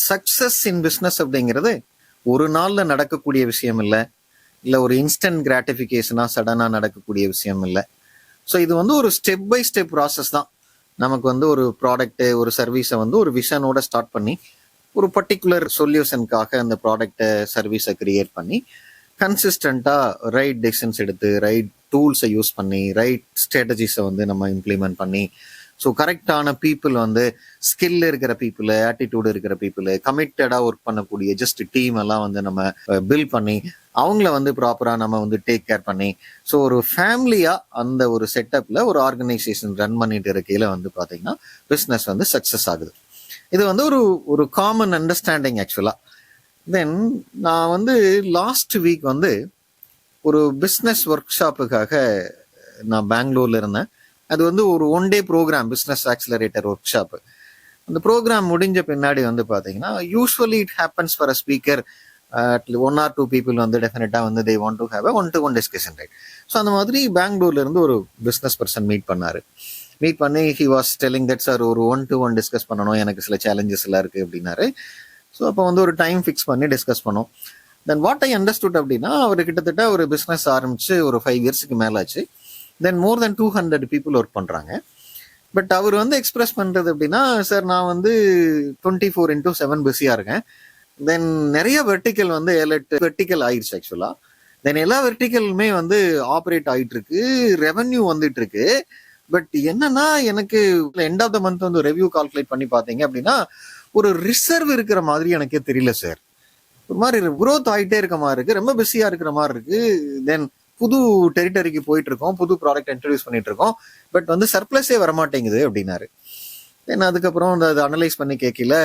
Success in business அப்படிங்கிறது ஒரு நாள்ல நடக்கக்கூடிய விஷயம் இல்லை, இல்லை ஒரு இன்ஸ்டன்ட் கிராட்டிஃபிகேஷனா சடனா நடக்கக்கூடிய விஷயம் இல்லை. ஸோ இது வந்து ஒரு ஸ்டெப் பை ஸ்டெப் ப்ராசஸ் தான். நமக்கு வந்து ஒரு ப்ராடக்ட் ஒரு சர்வீஸை வந்து ஒரு விஷனோட ஸ்டார்ட் பண்ணி ஒரு பர்டிகுலர் சொல்யூஷனுக்காக அந்த ப்ராடக்டை சர்வீஸை கிரியேட் பண்ணி கன்சிஸ்டண்ட்டாக ரைட் டெசிஷன்ஸ் எடுத்து ரைட் டூல்ஸை யூஸ் பண்ணி ரைட் ஸ்ட்ராட்டஜிஸை வந்து நம்ம இம்ப்ளிமெண்ட் பண்ணி ஸோ கரெக்டான பீப்புள் வந்து ஸ்கில் இருக்கிற பீப்புள், ஆட்டிடியூட் இருக்கிற பீப்புள், கமிட்டடாக ஒர்க் பண்ணக்கூடிய ஜஸ்ட் டீம் எல்லாம் வந்து நம்ம பில்ட் பண்ணி அவங்கள வந்து ப்ராப்பராக நம்ம வந்து டேக் கேர் பண்ணி ஸோ ஒரு ஃபேமிலியாக அந்த ஒரு செட்டப்பில் ஒரு ஆர்கனைசேஷன் ரன் பண்ணிட்டு இருக்கையில் வந்து பார்த்தீங்கன்னா பிஸ்னஸ் வந்து சக்ஸஸ் ஆகுது. இது வந்து ஒரு காமன் அண்டர்ஸ்டாண்டிங் ஆக்சுவலாக. தென் நான் வந்து லாஸ்ட் வீக் வந்து ஒரு பிஸ்னஸ் ஒர்க் ஷாப்புக்காக நான் பெங்களூர்ல இருந்தேன். அது வந்து ஒரு 1 day program, business accelerator workshop. அந்த ப்ரோக்ராம் முடிஞ்ச பின்னாடி வந்து பார்த்தீங்கன்னா usually it happens for a speaker 1 or 2 people வந்து டெஃபினட்டாக வந்து they want to have a 1-to-1 discussion, right? So அந்த மாதிரி பெங்களூர்ல இருந்து ஒரு பிஸ்னஸ் பர்சன் மீட் பண்ணி he was telling that sir ஒரு 1-to-1 டிஸ்கஸ் பண்ணணும், எனக்கு சில சேலஞ்சஸ் எல்லாம் இருக்குது அப்படின்னாரு. ஸோ அப்போ வந்து ஒரு டைம் ஃபிக்ஸ் பண்ணி டிஸ்கஸ் பண்ணோம். தென் வாட் ஐ அண்டர்ஸ்டுட் அப்படின்னா அவர் கிட்டத்தட்ட ஒரு பிஸ்னஸ் ஆரம்பிச்சு ஒரு 5 yearsக்கு மேலாச்சு. தென் மோர் தென் 200 people ஒர்க் பண்ணுறாங்க. பட் அவர் வந்து எக்ஸ்பிரஸ் பண்ணுறது அப்படின்னா, சார் நான் வந்து 24/7 பிஸியாக இருக்கேன். தென் நிறைய வெர்டிக்கல் வந்து 7-8 வெர்டிக்கல் ஆயிடுச்சு ஆக்சுவலாக. தென் எல்லா வெர்டிக்கலுமே வந்து ஆப்ரேட் ஆகிட்டு இருக்கு, ரெவன்யூ வந்துட்டு இருக்கு. பட் என்னன்னா எனக்கு எண்ட் ஆஃப் த மந்த் வந்து ரெவ்யூ கால்குலேட் பண்ணி பார்த்தீங்க அப்படின்னா ஒரு ரிசர்வ் இருக்கிற மாதிரி எனக்கே தெரியல சார். ஒரு மாதிரி குரோத் ஆகிட்டே இருக்க மாதிரி இருக்கு, ரொம்ப பிஸியா இருக்கிற மாதிரி இருக்கு. தென் புது டெரிட்டரிக்கு போயிட்டு இருக்கோம், புது ப்ராடக்ட் இன்ட்ரடியூஸ் பண்ணிட்டு இருக்கோம், பட் வந்து சர்ப்ளஸே வரமாட்டேங்குது அப்படின்னாரு. தென் அதுக்கப்புறம் அதை அனலைஸ் பண்ணி கேட்கல,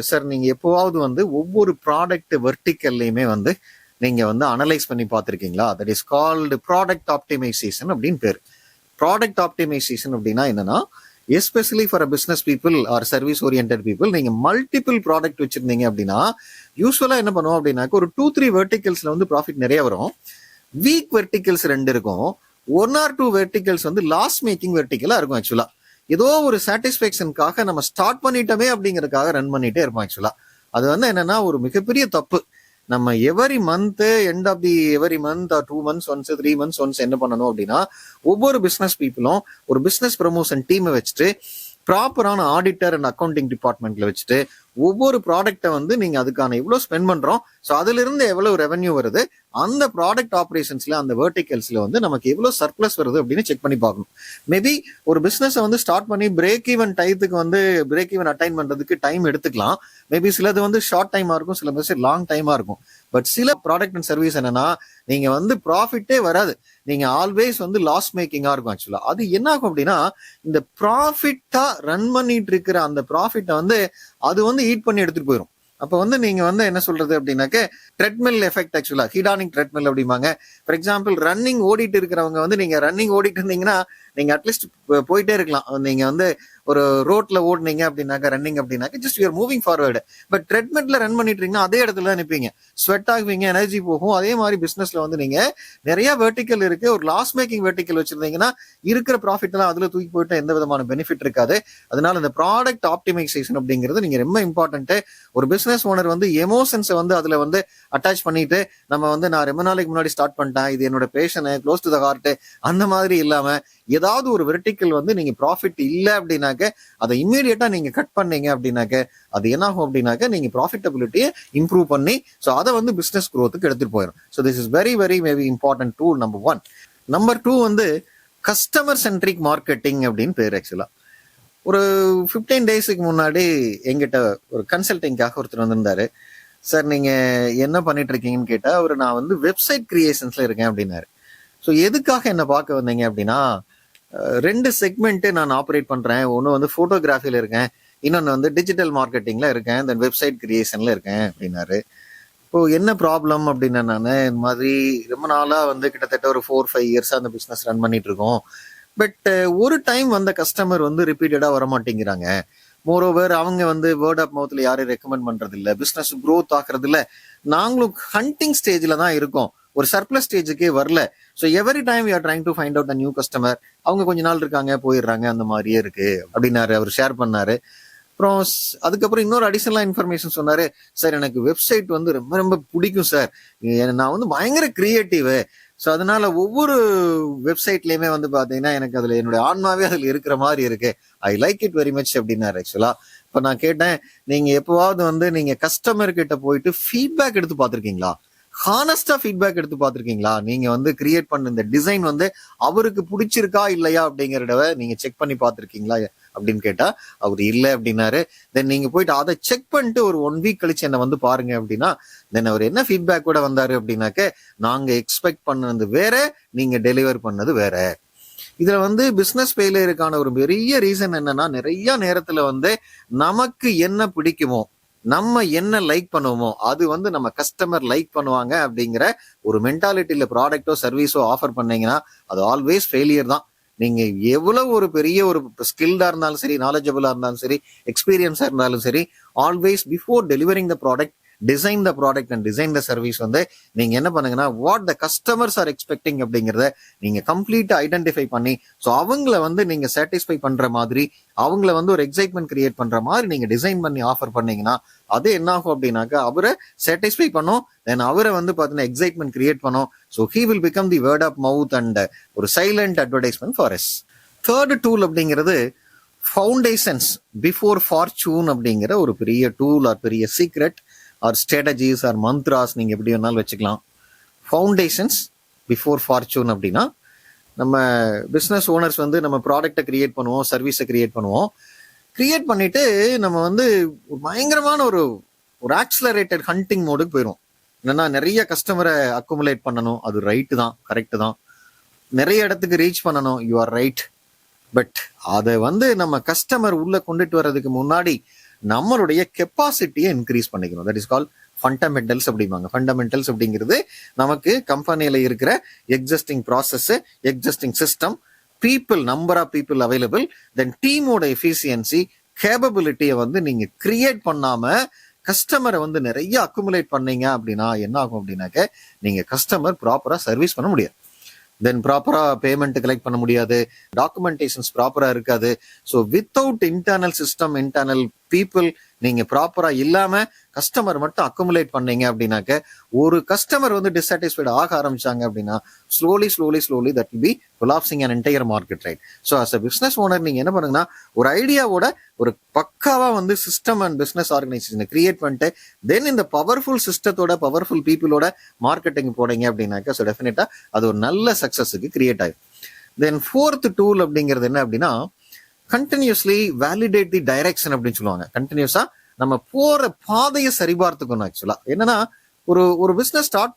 சார் நீங்க எப்போவாவது வந்து ஒவ்வொரு ப்ராடக்ட் வெர்டிக்கல்லையுமே வந்து நீங்க வந்து அனலைஸ் பண்ணி பார்த்துருக்கீங்களா? That is called product optimisation அப்படின்னு பேர். ப்ராடக்ட் ஆப்டிமைசேஷன் அப்படின்னா என்னன்னா, especially for a business people or service orient people, நீங்க மல்டிபிள் ப்ராடக்ட் வச்சிருந்தீங்க அப்படின்னா யூஸ்வலா என்ன பண்ணுவோம் அப்படின்னாக்க ஒரு 2-3 வெர்டிகல்ஸ்ல வந்து ப்ராஃபிட் நிறைய வரும். வீக் வெர்டிகல்ஸ் 2 இருக்கும், 1 or 2 வெர்டிகல்ஸ் வந்து லாஸ் மேக்கிங் வெர்டிகலா இருக்கும். ஆக்சுவலா ஏதோ ஒரு சாட்டிஸ்பேக்ஷனுக்காக நம்ம ஸ்டார்ட் பண்ணிட்டோமே அப்படிங்கறதுக்காக ரன் பண்ணிட்டே இருப்போம். ஆக்சுவலா அது வந்து என்னன்னா ஒரு மிகப்பெரிய தப்பு. நம்ம every month end of the every month 2 months once 3 months once என்ன பண்ணணும் அப்படின்னா, ஒவ்வொரு பிசினஸ் பீப்புளும் ஒரு பிசினஸ் ப்ரமோஷன் டீமை வச்சுட்டு ப்ராப்பரான ஆடிட்டர் அண்ட் அக்கௌண்டிங் டிபார்ட்மெண்ட்ல வச்சுட்டு ஒவ்வொரு ப்ராடக்ட்டை வந்து நீங்க அதுக்கான எவ்வளவு ஸ்பெண்ட் பண்றோம், ஸோ அதுல இருந்து எவ்வளவு ரெவன்யூ வருது, அந்த ப்ராடக்ட் ஆப்ரேஷன்ஸ்ல அந்த வெர்டிகல்ஸ்ல வந்து நமக்கு எவ்வளவு சர்ப்ளஸ் வருது அப்படின்னு செக் பண்ணி பார்க்கணும். மேபி ஒரு பிசினஸ் வந்து ஸ்டார்ட் பண்ணி பிரேக் ஈவன் டைத்துக்கு வந்து பிரேக் ஈவன் அட்டைன் பண்றதுக்கு டைம் எடுத்துக்கலாம். மேபி சிலது வந்து ஷார்ட் டைமா இருக்கும், சில பேர் லாங் டைமா இருக்கும். பட் சில ப்ராடக்ட் அண்ட் சர்வீஸ் என்னன்னா நீங்க வந்து ப்ராஃபிட்டே வராது, நீங்க ஆல்வேஸ் வந்து லாஸ் மேக்கிங்கா இருக்கும். ஆக்சுவலா அது என்ன ஆகும் அப்படின்னா, இந்த ப்ராஃபிட்டா ரன் பண்ணிட்டு இருக்கிற அந்த ப்ராஃபிட்டை வந்து அது வந்து ஈட் பண்ணி எடுத்துட்டு போயிடும். அப்ப வந்து நீங்க வந்து என்ன சொல்றது அப்படின்னாக்க ட்ரெட்மில் எஃபெக்ட், ஆக்சுவலா ஹீடானிக் ட்ரெட்மில் அப்படிம்பாங்க. ஃபார் எக்ஸாம்பிள் ரன்னிங் ஓடிட்டு இருக்கிறவங்க வந்து நீங்க ரன்னிங் ஓடிட்டு இருந்தீங்கன்னா நீங்க அட்லீஸ்ட் போயிட்டே இருக்கலாம். நீங்க வந்து ஒரு ரோட்ல ஓடுனீங்க அப்படின்னாக்க ரன்னிங் அப்படின்னாக்க just you're moving forward. But ட்ரெட்மில்ல ரன் பண்ணிட்டு இருக்கீங்கன்னா அதே இடத்துல தான் நிற்பீங்க, ஸ்வெட் ஆகுவீங்க, எனர்ஜி போகும். அதே மாதிரி பிசினஸ்ல வந்து நீங்க நிறைய வெர்டிக்கல் இருக்கு, ஒரு லாஸ் மேக்கிங் வெர்டிக்கல் வச்சிருந்தீங்கன்னா இருக்கிற ப்ராஃபிட் எல்லாம் அதுல தூக்கி போயிட்டு எந்த விதமான பெனிஃபிட் இருக்காது. அதனால இந்த ப்ராடக்ட் ஆப்டிமைசேஷன் அப்படிங்கிறது நீங்க ரொம்ப இம்பார்ட்டன்ட். ஒரு பிசினஸ் ஓனர் வந்து எமோஷன்ஸை வந்து அதுல வந்து அட்டாச் பண்ணிட்டு நம்ம வந்து நான் ரொம்ப நாளைக்கு முன்னாடி ஸ்டார்ட் பண்ணிட்டேன், இது என்னோட passion, close to the heart, அந்த மாதிரி இல்லாம ஏதாவது ஒரு வெர்டிக்கல் வந்து நீங்க ப்ராஃபிட் இல்லை அப்படின்னாக்க அதை இம்மீடியட்டா நீங்க கட் பண்ணீங்க அப்படின்னாக்க அது என்ன ஆகும் அப்படின்னாக்க நீங்க ப்ராஃபிட்டபிலிட்டியை இம்ப்ரூவ் பண்ணி ஸோ அதை வந்து பிசினஸ் குரோத்துக்கு எடுத்துட்டு போயிடும். So this is very very maybe important tool number 1. Number 2 வந்து கஸ்டமர் சென்ட்ரிக் மார்க்கெட்டிங் அப்படின்னு பேர். ஆக்சுவலா ஒரு 15 daysக்கு முன்னாடி எங்கிட்ட ஒரு கன்சல்டிங்காக ஒருத்தர் வந்திருந்தாரு. சார் நீங்க என்ன பண்ணிட்டு இருக்கீங்கன்னு கேட்டா, நான் வந்து வெப்சைட் கிரியேஷன்ஸ்ல இருக்கேன் அப்படின்னாரு. ஸோ எதுக்காக என்ன பார்க்க வந்தீங்க அப்படின்னா, 2 செக்மெண்ட் நான் ஆப்ரேட் பண்றேன். ஒன்று வந்து போட்டோகிராஃபில இருக்கேன், இன்னொன்று வந்து டிஜிட்டல் மார்க்கெட்டிங்ல இருக்கேன், தென் வெப்சைட் கிரியேஷன்ல இருக்கேன் அப்படின்னாரு. இப்போ என்ன ப்ராப்ளம் அப்படின்னா, நான் இந்த மாதிரி ரொம்ப நாளா வந்து கிட்டத்தட்ட ஒரு 4-5 years அந்த பிசினஸ் ரன் பண்ணிட்டு இருக்கோம். பட் ஒரு டைம் வந்த கஸ்டமர் வந்து ரிப்பீட்டடா வர மாட்டேங்கிறாங்க. மோரோவர் அவங்க வந்து வேர்ட் ஆஃப் மவுத்ல யாரும் ரெக்கமெண்ட் பண்றது இல்லை, பிசினஸ் க்ரோத் ஆக்குறது இல்லை. நாங்களும் ஹண்டிங் ஸ்டேஜ்ல தான் இருக்கோம், ஒரு சர்ப்ளஸ் ஸ்டேஜுக்கே வரல. So every time you are trying to find out a new customer. அவங்க கொஞ்ச நாள் இருக்காங்க போயிடுறாங்க, அந்த மாதிரியே இருக்கு அப்படின்னாரு. அவர் ஷேர் பண்ணாரு. அப்புறம் அதுக்கப்புறம் இன்னொரு அடிஷனலா இன்ஃபர்மேஷன் சொன்னாரு. சார் எனக்கு வெப்சைட் வந்து ரொம்ப ரொம்ப பிடிக்கும் சார். நான் வந்து பயங்கர கிரியேட்டிவ். ஸோ அதனால ஒவ்வொரு வெப்சைட்லயுமே வந்து பாத்தீங்கன்னா எனக்கு அதுல என்னுடைய ஆன்மாவே அதுல இருக்கிற மாதிரி இருக்கு. I like it very much அப்படின்னாரு ஆக்சுவலா. இப்ப நான் கேட்டேன், நீங்க எப்பவாவது வந்து நீங்க கஸ்டமர் கிட்ட போயிட்டு ஃபீட்பேக் எடுத்து பாத்திருக்கீங்களா? ஹானஸ்டா ஃபீட்பேக் எடுத்து பாத்திருக்கீங்களா? நீங்க வந்து கிரியேட் பண்ண இந்த டிசைன் வந்து அவருக்கு பிடிச்சிருக்கா இல்லையா அப்படிங்கறத நீங்க செக் பண்ணி பாத்திருக்கீங்களா அப்படின்னு கேட்டா அவர் இல்ல அப்படின்னாரு. தென் நீங்க போயிட்டு அதை செக் பண்ணிட்டு ஒரு 1 வீக் கழிச்சு என்ன வந்து பாருங்க அப்படின்னா, தென் அவர் என்ன ஃபீட்பேக் கூட வந்தாரு அப்படின்னாக்க, நாங்க எக்ஸ்பெக்ட் பண்ணது வேற, நீங்க டெலிவர் பண்ணது வேற. இதுல வந்து பிசினஸ் ஃபெயிலியருக்கான ஒரு பெரிய ரீசன் என்னன்னா, நிறைய நேரத்துல வந்து நமக்கு என்ன பிடிக்குமோ, நம்ம என்ன லைக் பண்ணுவோமோ அது வந்து நம்ம கஸ்டமர் லைக் பண்ணுவாங்க அப்படிங்கிற ஒரு மென்டாலிட்டியில ப்ராடக்டோ சர்வீஸோ ஆஃபர் பண்ணீங்கன்னா அது ஆல்வேஸ் ஃபெயிலியர் தான். நீங்க எவ்வளவு ஒரு பெரிய ஒரு ஸ்கில்டா இருந்தாலும் சரி, நாலேஜபிளா இருந்தாலும் சரி, எக்ஸ்பீரியன்ஸா இருந்தாலும் சரி, always before delivering the product design the product and design the service வந்து நீங்க என்ன பண்ணுங்கன்னா, what the customers are expecting அப்படிங்கிறத நீங்க கம்ப்ளீட்டா ஐடென்டிஃபை பண்ணி, ஸோ அவங்கள வந்து நீங்க சாட்டிஸ்ஃபை பண்ற மாதிரி, அவங்கள வந்து ஒரு எக்ஸைட்மெண்ட் கிரியேட் பண்ற மாதிரி நீங்க டிசைன் பண்ணி ஆஃபர் பண்ணீங்கன்னா அது என்ன ஆகும் அப்படின்னாக்கா, அவரை சாட்டிஸ்ஃபை பண்ணும். தென் அவரை வந்து பாத்தீங்கன்னா எக்ஸைட்மெண்ட் கிரியேட் பண்ணும். So he will become the word of mouth and ஒரு silent advertisement for us. Third tool அப்படிங்கிறது ஃபவுண்டேஷன்ஸ் பிஃபோர் ஃபார்ச்சூன் அப்படிங்கிற ஒரு பெரிய டூல் ஆர் பெரிய secret or strategies or mantras நீங்க எப்படி வேணாலும் வச்சுக்கலாம். ஃபவுண்டேஷன்ஸ் பிஃபோர் ஃபார்ச்சூன் அப்படின்னா, நம்ம பிஸ்னஸ் ஓனர்ஸ் வந்து நம்ம ப்ராடக்டை கிரியேட் பண்ணுவோம், சர்வீஸை கிரியேட் பண்ணுவோம். கிரியேட் பண்ணிட்டு நம்ம வந்து பயங்கரமான ஒரு ஒரு ஆக்சிலரேட்டட் ஹண்டிங் மோடுக்கு போயிடும். என்னன்னா, நிறைய கஸ்டமரை அக்குமுலேட் பண்ணணும், அது ரைட்டு தான், கரெக்டு தான். நிறைய இடத்துக்கு ரீச் பண்ணணும், யூ ஆர் ரைட். பட் அதை வந்து நம்ம கஸ்டமர் உள்ள கொண்டுட்டு வர்றதுக்கு முன்னாடி நம்மளுடைய கெப்பாசிட்டியை இன்க்ரீஸ் பண்ணிக்கணும். தட் இஸ் கால் ஃபண்டமெண்டல்ஸ் அப்படிம்பாங்க. ஃபண்டமெண்டல்ஸ் அப்படிங்கிறது நமக்கு கம்பெனியில இருக்கிற existing process, existing system, people, number of people available, then டீமோட எஃபிஷியன்சி, கேபபிலிட்டியை வந்து நீங்க கிரியேட் பண்ணாம கஸ்டமரை வந்து நிறைய அக்குமுலேட் பண்ணீங்க அப்படின்னா என்ன ஆகும் அப்படின்னாக்க, நீங்க கஸ்டமர் ப்ராப்பரா சர்வீஸ் பண்ண முடியாது. தென் ப்ராப்பரா பேமெண்ட் கலெக்ட் பண்ண முடியாது, டாக்குமெண்டேஷன்ஸ் ப்ராப்பரா இருக்காது. So without internal system, internal people நீங்க ப்ராப்பரா இல்லாம கஸ்டமர் மட்டும் அக்குமுலேட் பண்ணீங்க அப்படின்னாக்க, ஒரு கஸ்டமர் வந்து டிசாட்டிஸ்ஃபைட் ஆக ஆரம்பிச்சாங்க அப்படின்னா slowly that will be collapsing an entire market, right? So as a business owner நீங்க என்ன பண்ணுங்கன்னா, ஒரு ஐடியாவோட ஒரு பக்காவா வந்து சிஸ்டம் அண்ட் பிசினஸ் ஆர்கனைசேஷனை கிரியேட் பண்ணிட்டு தென் இந்த பவர்ஃபுல் சிஸ்டத்தோட பவர்ஃபுல் பீப்புளோட மார்க்கெட்டிங் போனீங்க அப்படின்னாக்க, ஸோ டெஃபினட்டா அது ஒரு நல்ல சக்சஸுக்கு கிரியேட் ஆகும். தென் ஃபோர்த் டூல் அப்படிங்கிறது என்ன அப்படின்னா, கண்டினியூஸ்லி வேலிடேட் தி டைரக்ஷன் அப்படின்னு சொல்லுவாங்க. கண்டினியூஸா நம்ம போற பாதையை சரிபார்த்துக்கணும். ஆக்சுவலா என்னன்னா, ஒரு பிசினஸ் ஸ்டார்ட்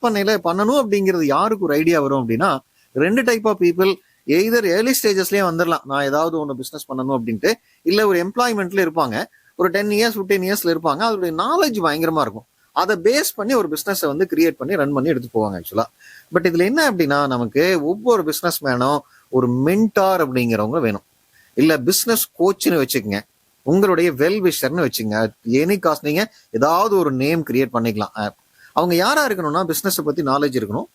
பண்ணணும் அப்படிங்கிறது யாருக்கு ஒரு ஐடியா வரும் அப்படின்னா, 2 type of people. Either early ஸ்டேஜஸ்லயே வந்துடலாம், நான் ஏதாவது ஒன்று பிசினஸ் பண்ணணும் அப்படின்ட்டு, இல்ல ஒரு எம்ப்ளாய்மெண்ட்ல இருப்பாங்க, ஒரு 10 இயர்ஸ் 15 இயர்ஸ்ல இருப்பாங்க, அதோடைய நாலேஜ் பயங்கரமா இருக்கும். அதை பேஸ் பண்ணி ஒரு பிசினஸை வந்து கிரியேட் பண்ணி ரன் பண்ணி எடுத்து போவாங்க ஆக்சுவலா. பட் இதுல என்ன அப்படின்னா, நமக்கு ஒவ்வொரு பிசினஸ் மேனும் ஒரு மென்டார் அப்படிங்கிறவங்க வேணும். இல்ல பிசினஸ் கோச்னு வச்சுக்கோங்க, உங்களுடைய வெல் விஷர்னு வச்சுங்க. எனி காஸ்ட் நீங்க ஏதாவது ஒரு நேம் கிரியேட் பண்ணிக்கலாம். அவங்க யாரா இருக்கணும்னா, பிசினஸ் பத்தி நாலேஜ் இருக்கணும்,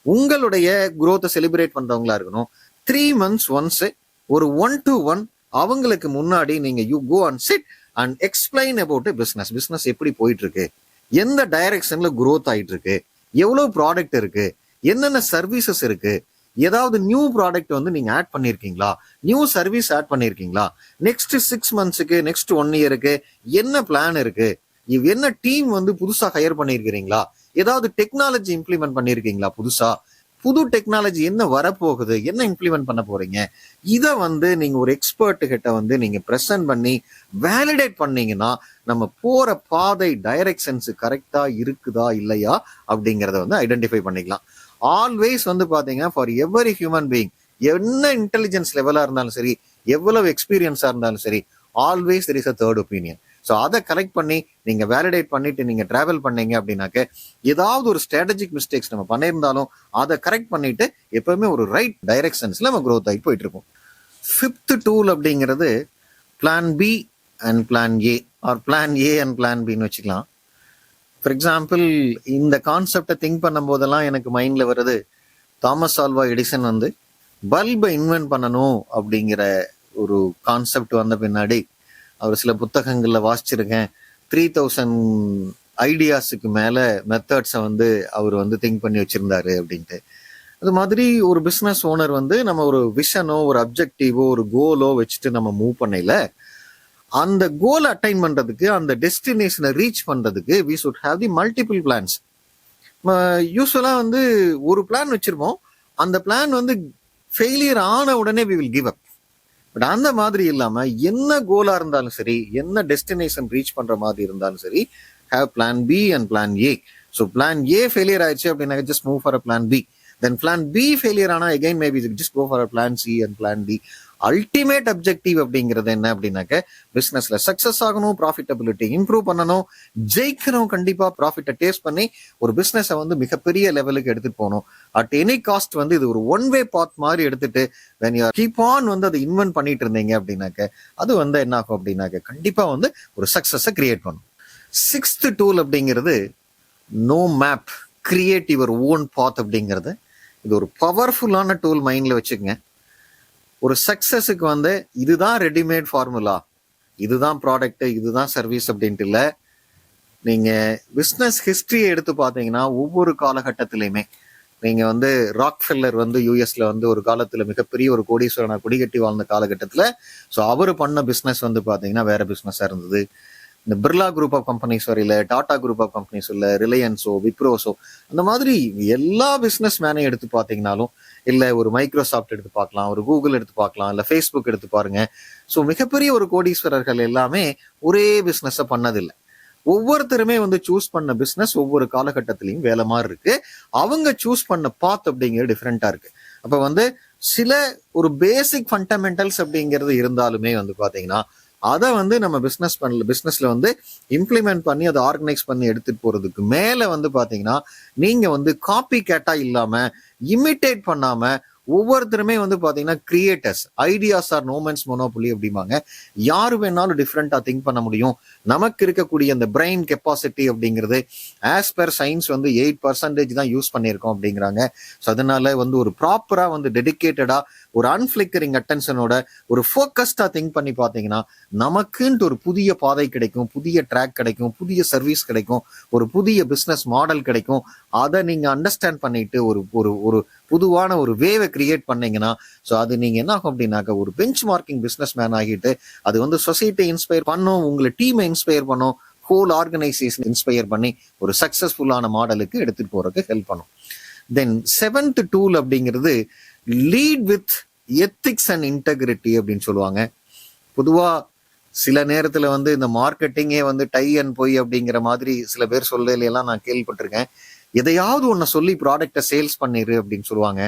உங்களுடைய குரோத்தை செலிப்ரேட் பண்றவங்களா இருக்கணும். 3 months ஒன்ஸ் ஒரு 1-to-1 அவங்களுக்கு முன்னாடி நீங்க you go and sit and explain about business எப்படி போயிட்டு இருக்கு, எந்த டைரக்ஷன்ல குரோத் ஆயிட்டு இருக்கு, எவ்வளவு ப்ராடக்ட் இருக்கு, என்னென்ன சர்வீசஸ் இருக்கு, ஏதாவது நியூ ப்ராடக்ட் வந்து நீங்க ஆட் பண்ணிருக்கீங்களா, நியூ சர்வீஸ் ஆட் பண்ணிருக்கீங்களா, நெக்ஸ்ட் 6 monthsக்கு, நெக்ஸ்ட் 1 yearக்கு என்ன பிளான் இருக்கு, என்ன டீம் வந்து புதுசா ஹையர் பண்ணிருக்கீங்களா, ஏதாவது டெக்னாலஜி இம்ப்ளிமெண்ட் பண்ணிருக்கீங்களா, புது டெக்னாலஜி என்ன வரப்போகுது, என்ன இம்ப்ளிமெண்ட் பண்ண போறீங்க, இதை வந்து நீங்க ஒரு எக்ஸ்பர்ட் கிட்ட வந்து நீங்க பிரசன்ட் பண்ணி வேலிடேட் பண்ணீங்கன்னா, நம்ம போற பாதை டைரக்ஷன்ஸ் கரெக்டா இருக்குதா இல்லையா அப்படிங்கறத வந்து ஐடென்டிஃபை பண்ணிக்கலாம். ஆல்வேஸ் வந்து பாத்தீங்கன்னா, ஃபார் எவரி ஹியூமன் பீயிங், என்ன இன்டெலிஜென்ஸ் லெவலா இருந்தாலும் சரி, எவ்வளவு எக்ஸ்பீரியன்ஸா இருந்தாலும் சரி, always there is a third opinion. So அதை கலெக்ட் பண்ணி நீங்க வேலிடேட் பண்ணிட்டு நீங்க டிராவல் பண்ணீங்க அப்படின்னாக்க, ஏதாவது ஒரு ஸ்ட்ராட்டஜிக் மிஸ்டேக்ஸ் நம்ம பண்ணியிருந்தாலும் அதை கரெக்ட் பண்ணிட்டு எப்பவுமே ஒரு ரைட் டைரக்ஷன்ஸ்ல நம்ம க்ரோத் ஆகி போயிட்டு இருக்கோம். 5th டூல் அப்படிங்கிறது plan B and plan A, or plan A and plan பின்னு வச்சுக்கலாம். ஃபார் எக்ஸாம்பிள், இந்த கான்செப்டை திங்க் பண்ணும் போதெல்லாம் எனக்கு மைண்ட்ல வருது, தாமஸ் ஆல்வா எடிசன் வந்து பல்பை இன்வென்ட் பண்ணணும் அப்படிங்கிற ஒரு கான்செப்ட் வந்த பின்னாடி அவர் சில புத்தகங்கள்ல வாசிச்சிருக்கேன், 3000 ஐடியாஸுக்கு மேல மெத்தட்ஸை வந்து அவர் வந்து திங்க் பண்ணி வச்சிருந்தாரு அப்படின்ட்டு. அது மாதிரி ஒரு பிசினஸ் ஓனர் வந்து நம்ம ஒரு விஷனோ ஒரு அப்ஜெக்டிவோ ஒரு கோலோ வச்சுட்டு நம்ம மூவ் பண்ணல, அந்த கோலை அட்டைன் பண்றதுக்கு அந்த டெஸ்டினேஷனை ரீச் பண்றதுக்கு we should have the multiple plans. Usually வந்து ஒரு பிளான் வச்சிருப்போம், அந்த பிளான் வந்து ஃபெயிலியர் ஆன உடனே we will give up. But அந்த மாதிரி இல்லாம என்ன கோலா இருந்தாலும் சரி, என்ன டெஸ்டினேஷன் ரீச் பண்ற மாதிரி இருந்தாலும் சரி, have plan B and plan A. So plan A failure ஆயிடுச்சு அப்படின்னா just move for a plan B. Then plan B failure ஆனா again maybe just go for a plan C and plan D. Ultimate objective அப்படிங்கிறது என்ன அப்படின்னாக்க பிசினஸ்ல success ஆகணும், profitability improve பண்ணணும், ஜெயிக்கணும், கண்டிப்பா ப்ராஃபிட்டை டேஸ்ட் பண்ணி ஒரு பிசினஸை வந்து மிகப்பெரிய லெவலுக்கு எடுத்துட்டு போகணும். அட் எனி காஸ்ட் வந்து இது ஒரு ஒன் வே பாத் மாதிரி எடுத்துட்டு when you keep on வந்து அதை இன்வென்ட் பண்ணிட்டு இருந்தீங்க அப்படின்னாக்க அது வந்து என்ன ஆகும் அப்படின்னாக்க கண்டிப்பா வந்து ஒரு சக்சஸை கிரியேட் பண்ணும். 6th டூல் அப்படிங்கிறது no map, create your own path அப்படிங்கிறது. இது ஒரு பவர்ஃபுல்லான டூல், மைண்ட்ல வச்சுக்கங்க. ஒரு சக்சஸுக்கு வந்து இதுதான் ரெடிமேட் ஃபார்முலா, இதுதான் ப்ராடக்ட், இதுதான் சர்வீஸ் அப்படின்ட்டு இல்லை. நீங்க பிஸ்னஸ் ஹிஸ்டரியை எடுத்து பார்த்தீங்கன்னா ஒவ்வொரு காலகட்டத்திலையுமே நீங்க வந்து ராக்ஃபெல்லர் வந்து யூஎஸ்ல வந்து ஒரு காலத்துல மிகப்பெரிய ஒரு கோடீஸ்வரனா கொடிகட்டி வாழ்ந்த காலகட்டத்துல ஸோ அவரு பண்ண பிஸ்னஸ் வந்து பாத்தீங்கன்னா வேற பிஸ்னஸா இருந்தது. இந்த பிர்லா குரூப் ஆஃப் கம்பெனிஸ் வரையில, டாடா குரூப் ஆஃப் கம்பெனிஸ் இல்ல, ரிலையன்ஸோ விப்ரோஸோ, அந்த மாதிரி எல்லா பிசினஸ் மேனையும் எடுத்து பார்த்தீங்கன்னாலும், இல்ல ஒரு மைக்ரோசாஃப்ட் எடுத்து பார்க்கலாம், ஒரு கூகுள் எடுத்து பார்க்கலாம், இல்ல ஃபேஸ்புக் எடுத்து பாருங்க. ஸோ மிகப்பெரிய ஒரு கோடீஸ்வரர்கள் எல்லாமே ஒரே பிசினஸை பண்ணதில்லை. ஒவ்வொருத்தருமே வந்து சூஸ் பண்ண பிசினஸ் ஒவ்வொரு காலகட்டத்திலையும் வேலை மாதிரி இருக்கு. அவங்க சூஸ் பண்ண பாத் அப்படிங்கிறது டிஃப்ரெண்டா இருக்கு. அப்ப வந்து சில ஒரு பேசிக் ஃபண்டமெண்டல்ஸ் அப்படிங்கிறது இருந்தாலுமே வந்து பாத்தீங்கன்னா அதை வந்து நம்ம பிசினஸ்ல வந்து இம்ப்ளிமெண்ட் பண்ணி அதை ஆர்கனைஸ் பண்ணி எடுத்துட்டு போறதுக்கு மேல வந்து பாத்தீங்கன்னா நீங்க வந்து காப்பி கேட்டா இல்லாம, இமிட்டேட் பண்ணாம, ஒவ்வொருத்தருமே வந்து பாத்தீங்கன்னா கிரியேட்டர்ஸ், ஐடியாஸ் ஆர் நோமன்ஸ் மோனோபொலி அப்படிம்பாங்க. யாரு வேணாலும் டிஃப்ரெண்டா திங்க் பண்ண முடியும். நமக்கு இருக்கக்கூடிய அந்த பிரெயின் கெப்பாசிட்டி அப்படிங்கிறது ஆஸ் பர் சயின்ஸ் வந்து 8% தான் யூஸ் பண்ணியிருக்கோம் அப்படிங்கிறாங்க. ஸோ அதனால வந்து ஒரு ப்ராப்பரா வந்து டெடிக்கேட்டடா ஒரு அன்ஃபிளிக்கரிங் அட்டென்ஷனோட ஒரு ஃபோக்கஸ்டா திங்க் பண்ணி பார்த்தீங்கன்னா நமக்குன்ட்டு ஒரு புதிய பாதை கிடைக்கும், புதிய ட்ராக் கிடைக்கும், புதிய சர்வீஸ் கிடைக்கும், ஒரு புதிய பிசினஸ் மாடல் கிடைக்கும். அதை நீங்க அண்டர்ஸ்டாண்ட் பண்ணிட்டு ஒரு ஒரு ஒரு புதுவான ஒரு வேவை கிரியேட் பண்ணீங்கன்னா ஸோ அது நீங்க என்ன ஆகும் அப்படின்னாக்க ஒரு பெஞ்ச் மார்க்கிங் பிசினஸ் மேன் ஆகிட்டு அது வந்து சொசைட்டி இன்ஸ்பயர் பண்ணும், உங்களை டீமை இன்ஸ்பயர் பண்ணும், ஹோல் ஆர்கனைசேஷன் இன்ஸ்பயர் பண்ணி ஒரு சக்சஸ்ஃபுல்லான மாடலுக்கு எடுத்துட்டு போறதுக்கு ஹெல்ப் பண்ணும். தென் 7th டூல் அப்படிங்கிறது lead with ethics and integrity அப்படின்னு சொல்லுவாங்க. பொதுவா சில நேரத்துல வந்து இந்த மார்க்கெட்டிங்கே வந்து டை அண்ட் பொய் அப்படிங்கிற மாதிரி சில பேர் சொல்லலாம் நான் கேள்விப்பட்டிருக்கேன். எதையாவது ஒன்ன சொல்லி ப்ராடக்டை சேல்ஸ் பண்ணிரு அப்படின்னு சொல்லுவாங்க.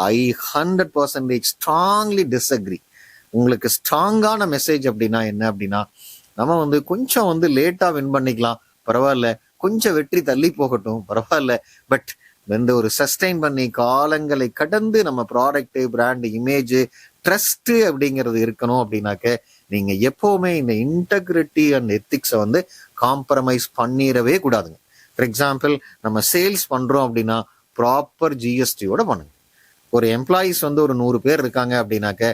ஐ 100% ஸ்ட்ராங்லி டிஸ்அக்ரி. உங்களுக்கு ஸ்ட்ராங்கான மெசேஜ் அப்படின்னா என்ன அப்படின்னா, நம்ம வந்து கொஞ்சம் வந்து லேட்டா வின் பண்ணிக்கலாம் பரவாயில்ல, கொஞ்சம் வெற்றி தள்ளி போகட்டும் பரவாயில்ல, பட் இந்த ஒரு சஸ்டைன் பண்ணி காலங்களை கடந்து நம்ம ப்ராடக்ட், பிராண்ட், இமேஜ், ட்ரஸ்ட் அப்படிங்கிறது இருக்கணும் அப்படின்னாக்க நீங்க எப்பவுமே இந்த இன்டெகிரிட்டி அண்ட் எத்திக்ஸை வந்து காம்ப்ரமைஸ் பண்ணிடவே கூடாதுங்க. ஃபார் எக்ஸாம்பிள், நம்ம சேல்ஸ் பண்றோம் அப்படின்னா ப்ராப்பர் ஜிஎஸ்டியோட பண்ணுங்க. ஒரு எம்ப்ளாயிஸ் வந்து ஒரு 100 பேர் இருக்காங்க அப்படின்னாக்க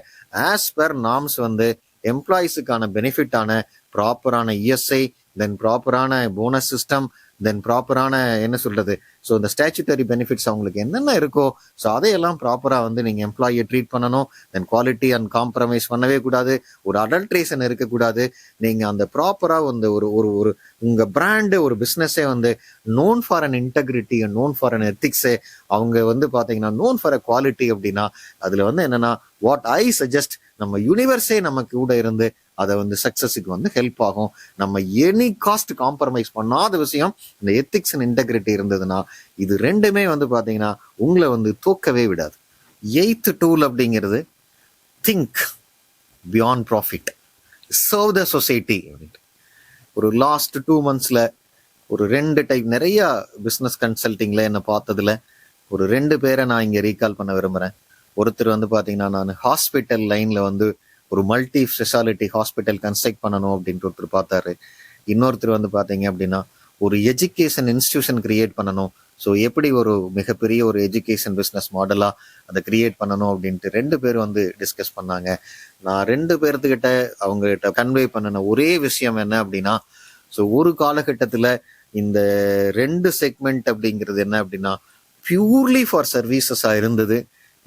ஆஸ் பர் நார்ம்ஸ் வந்து எம்ப்ளாயிஸுக்கான பெனிஃபிட்டான ப்ராப்பரான இஎஸ்ஐ, தென் ப்ராப்பரான போனஸ் சிஸ்டம், தென் ப்ராப்பரான என்ன சொல்றது, ஸோ இந்த ஸ்டாச்சுட்டரி பெனிஃபிட்ஸ் அவங்களுக்கு என்னென்ன இருக்கோ ஸோ அதையெல்லாம் ப்ராப்பராக வந்து நீங்கள் எம்ப்ளாயியை ட்ரீட் பண்ணணும். தென் குவாலிட்டி அண்ட் காம்ப்ரமைஸ் பண்ணவே கூடாது, ஒரு அடல்ட்ரேஷன் இருக்கக்கூடாது. நீங்கள் அந்த ப்ராப்பராக வந்து ஒரு ஒரு ஒரு உங்கள் பிராண்டு, ஒரு பிஸ்னஸே வந்து known for an integrity and known for an ethics, அவங்க வந்து பார்த்தீங்கன்னா நோன் ஃபார் அ குவாலிட்டி அப்படின்னா அதில் வந்து என்னென்னா வாட் ஐ சஜஸ்ட், நம்ம யூனிவர்ஸே நம்ம கூட இருந்து அதை வந்து சக்சஸுக்கு வந்து ஹெல்ப் ஆகும். நம்ம எனி காஸ்ட் காம்ப்ரமைஸ் பண்ணாத விஷயம் இந்த எத்திக்ஸ் அண்ட் இன்டெகிரிட்டி இருந்ததுன்னா இது ரெண்டுமே வந்து பாத்தீங்கன்னா உங்களை வந்து தோக்கவே விடாது. 8th டூல் அப்படிங்கிறது think beyond profit, serve the society அப்படின்ட்டு. ஒரு லாஸ்ட் 2 monthsல ஒரு 2 டைப் நிறைய பிஸ்னஸ் கன்சல்டிங்ல என்ன பார்த்ததுல ஒரு 2 பேரை நான் இங்க ரீகால் பண்ண விரும்புறேன். ஒருத்தர் வந்து பாத்தீங்கன்னா நான் ஹாஸ்பிட்டல் லைன்ல வந்து ஒரு மல்டி ஸ்பெஷாலிட்டி ஹாஸ்பிட்டல் கன்ஸ்ட்ரக்ட் பண்ணணும் அப்படின்ட்டு ஒருத்தர் பார்த்தாரு. இன்னொருத்தர் வந்து பாத்தீங்க அப்படின்னா ஒரு எஜுகேஷன் இன்ஸ்டிடியூஷன் கிரியேட் பண்ணணும். ஸோ எப்படி ஒரு மிகப்பெரிய ஒரு எஜுகேஷன் பிஸ்னஸ் மாடலாக அதை கிரியேட் பண்ணணும் அப்படின்ட்டு 2 பேர் வந்து டிஸ்கஸ் பண்ணாங்க. நான் 2 பேர்த்துக்கிட்ட அவங்ககிட்ட கன்வே பண்ணின ஒரே விஷயம் என்ன அப்படின்னா, ஸோ ஒரு காலகட்டத்தில் இந்த 2 செக்மெண்ட் அப்படிங்கிறது என்ன அப்படின்னா பியூர்லி ஃபார் சர்வீசஸாக இருந்தது.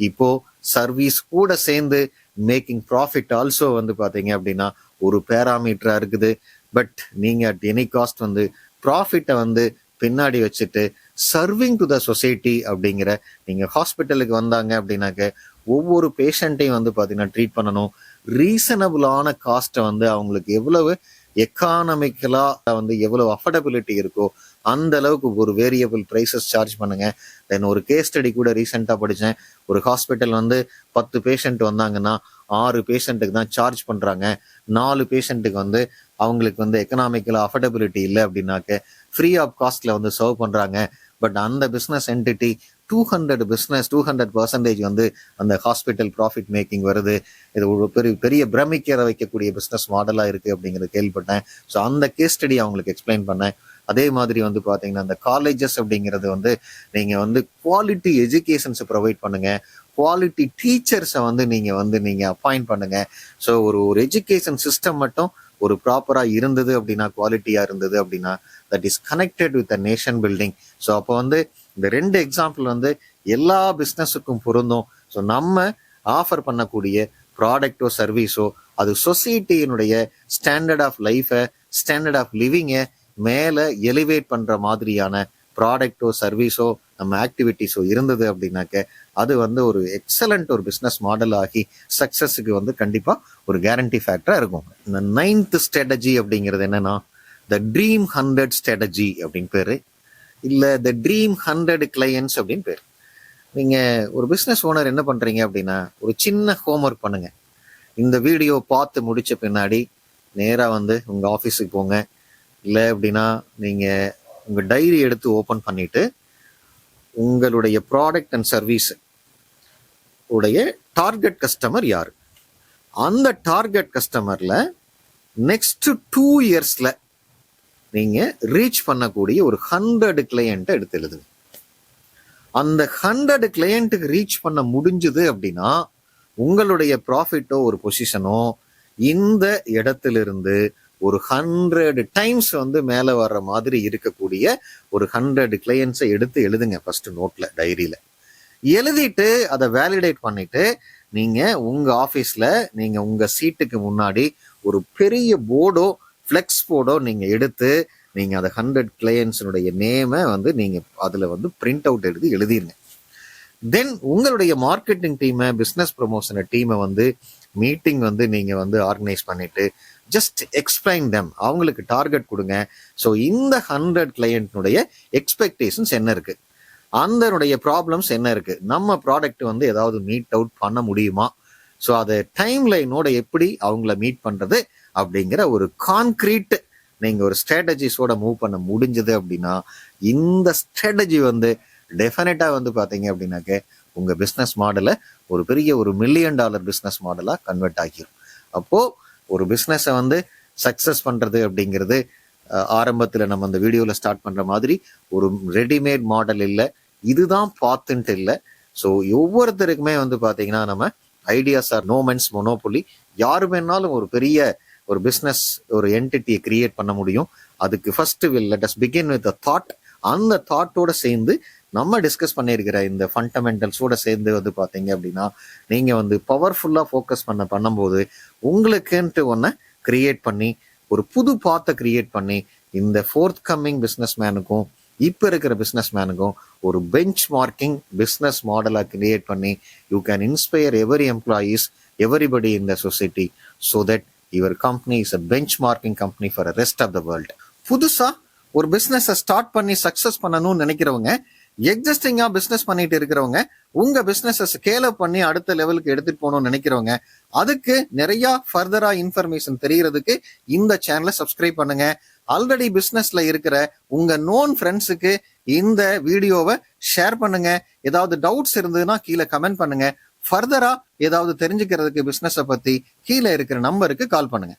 இப்போ சர்வீஸ் கூட சேர்ந்து மேக்கிங் ப்ராஃபிட் ஆல்சோ வந்து பார்த்தீங்க அப்படின்னா ஒரு பேராமீட்டரா இருக்குது. பட் நீங்க அட் எனி காஸ்ட் வந்து ப்ராஃபிட்டை வந்து பின்னாடி வச்சுட்டு சர்விங் டு த சொசைட்டி அப்படிங்கிற, நீங்க ஹாஸ்பிட்டலுக்கு வந்தாங்க அப்படின்னாக்க ஒவ்வொரு பேஷண்ட்டையும் வந்து பார்த்தீங்கன்னா ட்ரீட் பண்ணணும். ரீசனபிளான காஸ்ட்டை வந்து அவங்களுக்கு எவ்வளவு எக்கானமிக்கலா வந்து எவ்வளவு அஃபோர்டபிலிட்டி இருக்கோ அந்த அளவுக்கு ஒரு வேரியபிள் ப்ரைஸஸ் சார்ஜ் பண்ணுங்க. தென் ஒரு கேஸ் ஸ்டடி கூட ரீசெண்டாக படித்தேன். ஒரு ஹாஸ்பிட்டல் வந்து 10 பேஷண்ட் வந்தாங்கன்னா 6 பேஷண்ட்டுக்கு தான் சார்ஜ் பண்ணுறாங்க. 4 பேஷண்ட்டுக்கு வந்து அவங்களுக்கு வந்து எக்கனாமிக்கலாக அஃபோர்டபிலிட்டி இல்லை அப்படின்னாக்க ஃப்ரீ ஆஃப் காஸ்ட்ல வந்து சர்வ் பண்ணுறாங்க. பட் அந்த பிஸ்னஸ் என்டிட்டி 200% வந்து அந்த ஹாஸ்பிட்டல் ப்ராஃபிட் மேக்கிங் வருது. இது ஒரு பெரிய பிரமிக்கிற வைக்கக்கூடிய பிஸ்னஸ் மாடலாக இருக்குது அப்படிங்கிறத கேள்விப்பட்டேன். ஸோ அந்த கேஸ் ஸ்டடி அவங்களுக்கு எக்ஸ்பிளைன் பண்ணேன். அதே மாதிரி வந்து பார்த்தீங்கன்னா அந்த காலேஜஸ் அப்படிங்கிறது வந்து நீங்கள் வந்து குவாலிட்டி எஜுகேஷன்ஸை ப்ரொவைட் பண்ணுங்க, குவாலிட்டி டீச்சர்ஸை வந்து நீங்கள் அப்பாயிண்ட் பண்ணுங்க. ஸோ ஒரு எஜுகேஷன் சிஸ்டம் மட்டும் ஒரு ப்ராப்பராக இருந்தது அப்படின்னா, குவாலிட்டியாக இருந்தது அப்படின்னா, that is connected with a nation building. So அப்போ வந்து இந்த 2 எக்ஸாம்பிள் வந்து எல்லா பிஸ்னஸுக்கும் பொருந்தும். ஸோ நம்ம ஆஃபர் பண்ணக்கூடிய ப்ராடக்டோ சர்வீஸோ அது சொசைட்டியினுடைய ஸ்டாண்டர்ட் ஆஃப் லைஃபை, ஸ்டாண்டர்ட் ஆஃப் லிவிங்கை மேலே எலிவேட் பண்ணுற மாதிரியான ப்ராடக்டோ சர்வீஸோ நம்ம ஆக்டிவிட்டிஸோ இருந்தது அப்படின்னாக்க அது வந்து ஒரு எக்ஸலண்ட் ஒரு பிஸ்னஸ் மாடல் ஆகி சக்ஸஸுக்கு வந்து கண்டிப்பாக ஒரு கேரண்டி ஃபேக்டராக இருக்கும். இந்த 9th ஸ்ட்ராட்டஜி அப்படிங்கிறது என்னன்னா த ட்ரீம் 100 ஸ்ட்ராட்டஜி அப்படின்னு பேர், இல்லை த ட்ரீம் 100 கிளையன்ஸ் அப்படின்னு பேர். நீங்கள் ஒரு பிஸ்னஸ் ஓனர் என்ன பண்ணுறீங்க அப்படின்னா ஒரு சின்ன ஹோம்ஒர்க் பண்ணுங்க. இந்த வீடியோ பார்த்து முடித்த பின்னாடி நேராக வந்து உங்கள் ஆஃபீஸுக்கு போங்க. இல்லை அப்படின்னா நீங்கள் உங்கள் டைரி எடுத்து ஓப்பன் பண்ணிட்டு உங்களுடைய ப்ராடக்ட் அண்ட் சர்வீஸ் உடைய டார்கெட் கஸ்டமர் யார், அந்த டார்கெட் கஸ்டமரில் நெக்ஸ்ட் 2 இயர்ஸில் நீங்கள் ரீச் பண்ணக்கூடிய ஒரு 100 கிளையண்ட்டை எடுத்து எழுதுங்க. அந்த 100 கிளையண்ட்டுக்கு ரீச் பண்ண முடிஞ்சுது அப்படின்னா உங்களுடைய ப்ராஃபிட்டோ ஒரு பொசிஷனோ இந்த இடத்திலிருந்து ஒரு 100 டைம்ஸ் வந்து மேலே வர்ற மாதிரி இருக்கக்கூடிய ஒரு 100 கிளையன்ஸை எடுத்து எழுதுங்க ஃபர்ஸ்ட் நோட்ல, டைரியில எழுதிட்டு அதை வேலிடேட் பண்ணிட்டு நீங்க உங்க ஆஃபீஸ்ல நீங்க உங்க சீட்டுக்கு முன்னாடி ஒரு பெரிய போர்டோ ஃப்ளெக்ஸ் போர்டோ நீங்க எடுத்து நீங்க அதை 100 கிளையன்ஸினுடைய நேமை வந்து நீங்க அதுல வந்து பிரிண்ட் அவுட் எடுத்து எழுதிருங்க. தென் உங்களுடைய மார்க்கெட்டிங் டீமை, பிஸ்னஸ் ப்ரொமோஷன் டீமை வந்து மீட்டிங் வந்து நீங்க வந்து ஆர்கனைஸ் பண்ணிட்டு ஜஸ்ட் எக்ஸ்பிளைன் தம், அவங்களுக்கு டார்கெட் கொடுங்க. ஸோ இந்த 100 கிளையண்ட்னுடைய எக்ஸ்பெக்டேஷன்ஸ் என்ன இருக்கு, அதனுடைய ப்ராப்ளம்ஸ் என்ன இருக்கு, நம்ம ப்ராடக்ட் வந்து ஏதாவது மீட் அவுட் பண்ண முடியுமா, ஸோ அதை டைம் லைனோட எப்படி அவங்கள மீட் பண்றது அப்படிங்கிற ஒரு கான்கிரீட் நீங்க ஒரு ஸ்ட்ராட்டஜிஸோட மூவ் பண்ண முடிஞ்சது அப்படின்னா இந்த ஸ்ட்ராட்டஜி வந்து டெஃபினட்டா வந்து பாத்தீங்க அப்படின்னாக்க உங்க பிஸ்னஸ் மாடலை ஒரு பெரிய ஒரு $1 மில்லியன் பிஸ்னஸ் மாடலா கன்வெர்ட் ஆகிரும். அப்போ ஒரு பிஸ்னஸை வந்து சக்சஸ் பண்றது அப்படிங்கிறது ஆரம்பத்தில் நம்ம அந்த வீடியோவில் ஸ்டார்ட் பண்ற மாதிரி ஒரு ரெடிமேட் மாடல் இல்லை, இதுதான் பார்த்துன்ட்டு இல்லை. ஸோ ஒவ்வொருத்தருக்குமே வந்து பார்த்தீங்கன்னா நம்ம ஐடியாஸ் ஆர் நோமென்ஸ் மொனோபொலி. யாரு வேணாலும் ஒரு பெரிய ஒரு பிஸ்னஸ் ஒரு என்டிட்டியை கிரியேட் பண்ண முடியும். அதுக்கு first let us begin with a thought. அந்த தாட்டோட சேர்ந்து நம்ம டிஸ்கஸ் பண்ணியிருக்கிற இந்த ஃபண்டமெண்டல்ஸோட சேர்ந்து வந்து பார்த்தீங்க அப்படின்னா நீங்கள் வந்து பவர்ஃபுல்லாக ஃபோக்கஸ் பண்ணும்போது உங்களுக்குன்ட்டு ஒன்றை கிரியேட் பண்ணி ஒரு புது பாத்தை கிரியேட் பண்ணி இந்த ஃபோர்த் கம்மிங் பிஸ்னஸ் மேனுக்கும் இப்போ இருக்கிற பிஸ்னஸ் மேனுக்கும் ஒரு பெஞ்ச் மார்க்கிங் பிஸ்னஸ் மாடலாக கிரியேட் பண்ணி you can inspire every employees, everybody in the society, so that your company is a benchmarking company for the rest of the world. புதுசாக ஒரு பிஸ்னஸை start பண்ணி சக்ஸஸ் பண்ணணும்னு நினைக்கிறவங்க, எக்ஸிஸ்டிங்கா பிசினஸ் பண்ணிட்டு இருக்கிறவங்க, உங்க பிசினஸ் ஸ்கேல் அப் பண்ணி அடுத்த லெவலுக்கு எடுத்துட்டு போகணும்னு நினைக்கிறவங்க, அதுக்கு நிறைய ஃபர்தரா இன்ஃபர்மேஷன் தெரியறதுக்கு இந்த சேனலை சப்ஸ்கிரைப் பண்ணுங்க. ஆல்ரெடி பிசினஸ்ல இருக்கிற உங்க நோன் ஃப்ரெண்ட்ஸுக்கு இந்த வீடியோவை ஷேர் பண்ணுங்க. ஏதாவது டவுட்ஸ் இருந்ததுன்னா கீழே கமெண்ட் பண்ணுங்க. ஃபர்தரா ஏதாவது தெரிஞ்சுக்கிறதுக்கு பிசினஸை பத்தி கீழே இருக்கிற நம்பருக்கு கால் பண்ணுங்க.